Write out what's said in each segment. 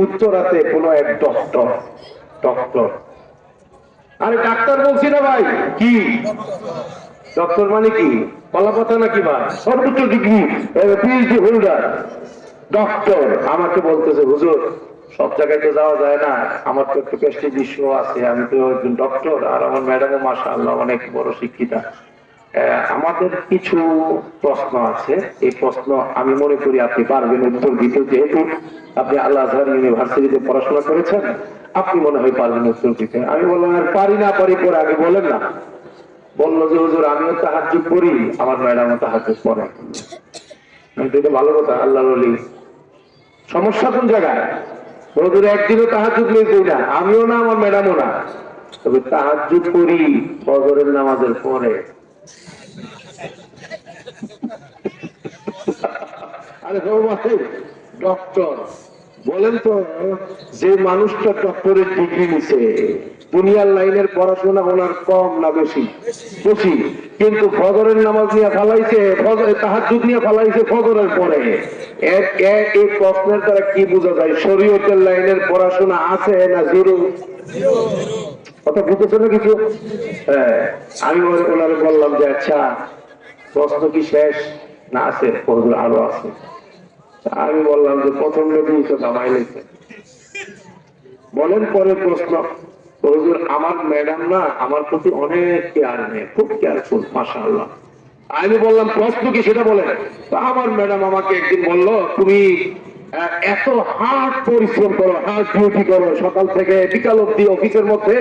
উত্তরাতে কোন এক doctor doctor আরে ডাক্তার বলছি না ভাই, কি ডক্টর মানে কি কলাপাতা নাকি ভাই, সর্বোচ্চ ডিগ্রি পিএইচডি হোল্ডার ডক্টর আমাকে বলতেছে, হুজুর সব জায়গায় তো যাওয়া যায় না, আমার তো একটু প্রেস্টিজিয়াস শো আছে, আমি তো একজন ডক্টর, আর আমার ম্যাডামও মাশাআল্লাহ অনেক বড় শিক্ষিতা, আমাদের কিছু প্রশ্ন আছে, এই প্রশ্ন আমি মনে করি আপনি পারবেন উত্তর দিতে, যেহেতু আপনি আল আজহার ইউনিভার্সিটিতে পড়াশোনা করেছেন, আপনি মনে হয় পারবেন উত্তর দিতে। আমি বললাম আর পারি না পারি পরে আগে বলেন না। বললো যে হুজুর আমিও তাহাজ্জুদ করি, আমার ম্যাডামও তাহাজ্জুদ পড়ে। এটা ভালো কথা, আল্লাহর ওলি। সমস্যা কোন জায়গায়? হুজুর একদিনও তাহাজ্জুদ নেই না, আমিও না আমার ম্যাডামও না, তবে তাহাজ্জুদ করি ফজরের নামাজের পরে। আরে ডক্টর বলেন তো, যে মানুষটা ডক্টরের ডিগ্রি নিছে, দুনিয়ার লাইনের পড়াশোনা ওনার কম না বেশি? বেশি। কিন্তু ফজরের নামাজ নিয়ে ফালাইছে, তাহাজ্জুদ নিয়ে ফালাইছে ফজরের পরে। এই প্রশ্নের দ্বারা কি বোঝা যায়? শরীয়তের লাইনের পড়াশোনা আছে না জিরো? কথা বুঝেছে না কিছু? হ্যাঁ, আমি ওনারে বললাম যে আচ্ছা প্রশ্ন কি শেষ না আছে? আরো আছে। আমি বললাম যে প্রথম নবী তো দামাই লেগেছে, বলেন পরের প্রশ্ন। হুজুর আমার ম্যাডাম না আমার প্রতি অনেক কেয়ার নেয়, খুব কেয়ারফুল মাশাআল্লাহ। আমি বললাম প্রশ্ন কি সেটা বলেন। আমার ম্যাডাম আমাকে একদিন বললো, তুমি এত হার্ড পরিশ্রম করো, হার্ড ডিউটি করো, সকাল থেকে বিকাল অব্দি অফিসের মধ্যে,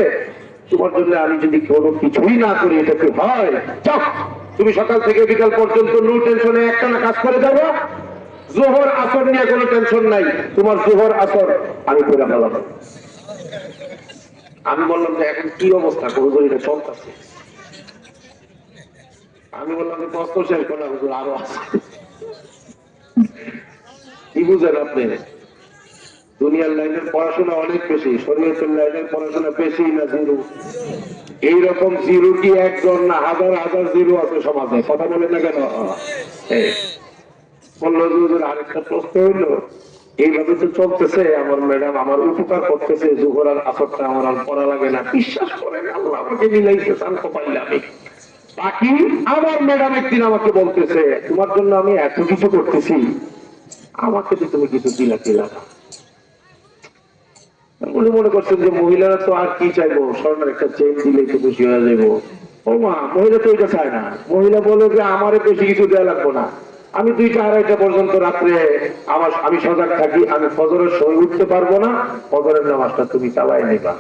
তোমার জন্য আমি যদি কোনো কিছুই না করি এটা কি হয়? চক, তুমি সকাল থেকে বিকাল পর্যন্ত নো টেনশনে একটানা কাজ করে যাবো, জোহর আসর নিয়ে কোনো টেনশন নাই, তোমার জোহর আসর আমি করে ফেলাবো। আমি বললাম যে এখন কি অবস্থা হুজুর, এটা চলতেছে। আমি বললাম যে প্রশ্ন শেষ করে হুজুর আরো আছে। কি বুঝেন আপনি? দুনিয়ার লাইনের পড়াশোনা অনেক বেশি, শরীয়তের লাইনের পড়াশোনা বেশি না জিরো? এইরকম জিরো কি একজন না হাজার হাজার জিরো আছে সমাজে, কথা বলেন না কেন? বললো হুজুর আরেকটা প্রশ্ন হইলো, এইভাবে তো চলতেছে, আমার ম্যাডাম আমার উপকার করতেছে, জোহর আর আসরটা আমার আর পড়া লাগে না, বিশ্বাস করেন আল্লাহ আমাকে মিলাইছে শান্ত পাইলে আমি। বাকি আমার ম্যাডাম একদিন আমাকে বলতেছে, তোমার জন্য আমি এত কিছু করতেছি, আমাকে তো তুমি কিছু দিলা দিলা না। উনি মনে করছেন যে মহিলারা তো আর কি চাইবো, স্বর্ণের একটা চেন দিলে তো খুশি হয়ে যাবো। ও মা, মহিলা তো এটা চায় না। মহিলা বলে যে আমারে বেশি কিছু দেওয়া লাগবো না, আমি 2টা 2:30 পর্যন্ত রাত্রে আমি সজাগ থাকি, আমি ফজরের সময় উঠতে পারবো না, ফজরের নামাজটা তুমি চালাই নিবা।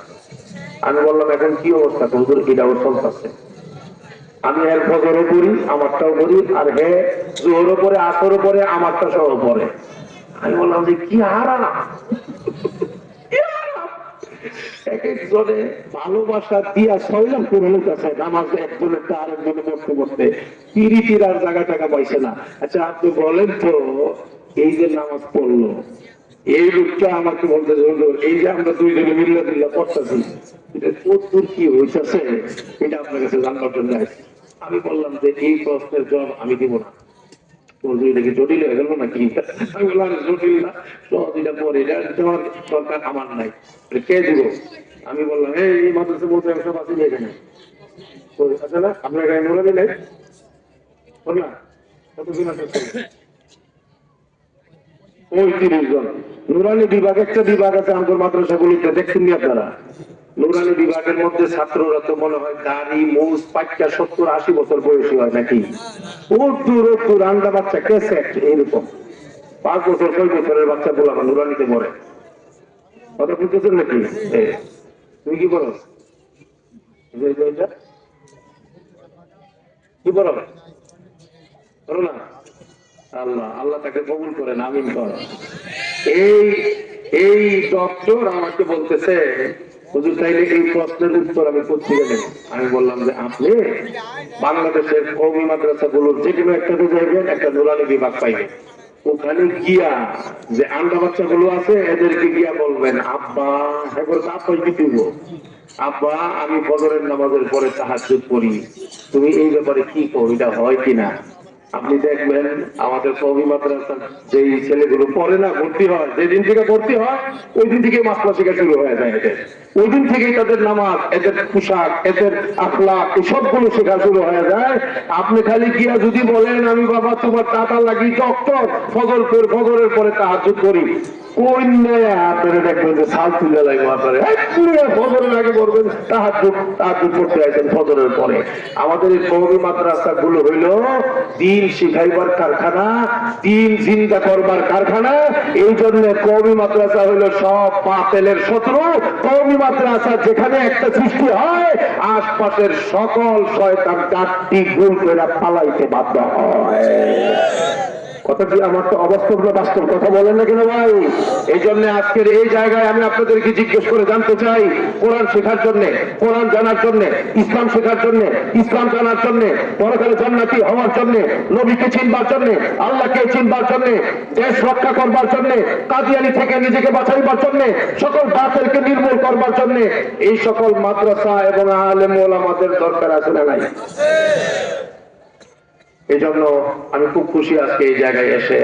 আমি বললাম এখন কি অবস্থা হুজুর? এটাও চলতেছে, আমি এর ফজরও করি, আমারটাও করি, আর হে জোহরও পরে, আসরও পরে, আমারটা সহ পরে। আমি বললাম যে কি হারাম, এক একজনে ভালোবাসা দিয়া সইলাম কোরআনের কাছে, নামাজ একজনের আরেকজনে পড়তে পড়তে পিরিতির আর জায়গা টাকা পাইছে না। আচ্ছা আপনি বলেন তো, এই যে নামাজ পড়লো, এই লোকটা আমাকে বলতেছে এই যে আমরা 2 জনে মিল্লা দিল্লা পড়তেছি, এটা কতদূর কি হইতেছে এটা আপনার কাছে জানবার জন্য। আমি বললাম যে এই প্রশ্নের জবাব আমি দিব না। এটাকে জটিল হয়ে গেল নাকি? আমি বললাম জটিল না, সহজ, এটা পরে, এটা তোমার দরকার আমার নাই, কে দিব? আমি বললাম এই মাদ্রাসা বলতে সব আছে এখানে, আচ্ছা না আপনার গায়ে নুরানি নেই? না, কতদিন আছে? 35 জন নুরানি বিভাগ, একটা বিভাগ আছে আমাদের মাদ্রাসাগুলিতে, দেখছেন আপনারা? নুরানি বিভাগের মধ্যে ছাত্ররা তো মনে হয় দাড়ি মুছ পাক্কা 70-80 বছর বয়সী হয় নাকি? ওর আন্ডা বাচ্চা কেসে এইরকম 5 বছর 6 বছরের বাচ্চা বলা নুরানিতে পড়ে। কথা বুঝতেছেন নাকি? তুমি কি বলো? কি বলো? করো না? আল্লাহ আল্লাহ তাকে কবুল করেন, আমিন করেন। এই ডক্টর আমাকে বলতেছে, হুজুর তাইলে এই প্রশ্নের উত্তর আমি পত্রিকা দেব। আমি বললাম যে আপনি বাংলাদেশের কওমি মাদ্রাসাগুলোর যে কোনো একটা যাইবেন, একটা নুরানি বিভাগ পাইবেন, ওখানে গিয়া যে আন্ডা বাচ্চাগুলো আছে এদেরকে গিয়া বলবেন, আব্বা, আব্বাই কি দিব, আব্বা আমি ফজরের নামাজের পরে তাহাজ্জুদ পড়ি, তুমি এই ব্যাপারে কি কো, এটা হয় কিনা? আপনি দেখবেন আমাদের কওমি মাদ্রাসার যেই ছেলেগুলো পড়ে না ভর্তি হয়, যেদিন থেকে ভর্তি হয় ওই দিন থেকে মাসলা শেখা শুরু হয়ে যায় এদের। ওই দিন থেকেই তাদের নামাজ, এদের পোশাক, এদের আখলাক এই সবগুলো শেখা শুরু হয়ে যায়। আপনি খালি গিয়া যদি বলেন আমি বাবা তোমার টাকা লাগি ডক্টর, ফজরের পরে তাহাজ্জুদ করি, কোন আপনারা দেখবেন যে সাল তুলে লাগবে আপনারা ফজরের আগে করবেন, তাহাজ্জুদ করতে আসেন ফজরের পরে। আমাদের এই কওমি মাদ্রাসা গুলো হইল দিন শিখাইবার কারখানা, দিন জিন্দা করবার কারখানা। এই জন্য কওমি মাদ্রাসা হইল সব বাতিলের শত্রু। কওমি মাদ্রাসা যেখানে একটা সৃষ্টি হয়, আশপাশের সকল শয়তান চারটি গুল করে পালাইতে বাধ্য হয়। কথা কি আমার তো অবাস্তব না বাস্তব? কথা বলেন না কেন ভাই? এই জন্য আজকের এই জায়গায় আমি আপনাদেরকে জিজ্ঞেস করে জানতে চাই, কোরআন শেখার জন্য, কোরআন জানার জন্য, ইসলাম শেখার জন্য, ইসলাম জানার জন্য, পরকালে জান্নাতি হওয়ার জন্য, নবীকে চিনবার জন্য, আল্লাহকে চিনবার জন্য, দেশ রক্ষা করবার জন্য, কাদিয়ানি থেকে নিজেকে বাঁচাইবার জন্য, সকল বাতিলকে নির্মূল করবার জন্য এই সকল মাদ্রাসা এবং আলেম ওলামাদের দরকার আছে না নাই? এই জন্য আমি খুব খুশি আজকে এই জায়গায় এসে।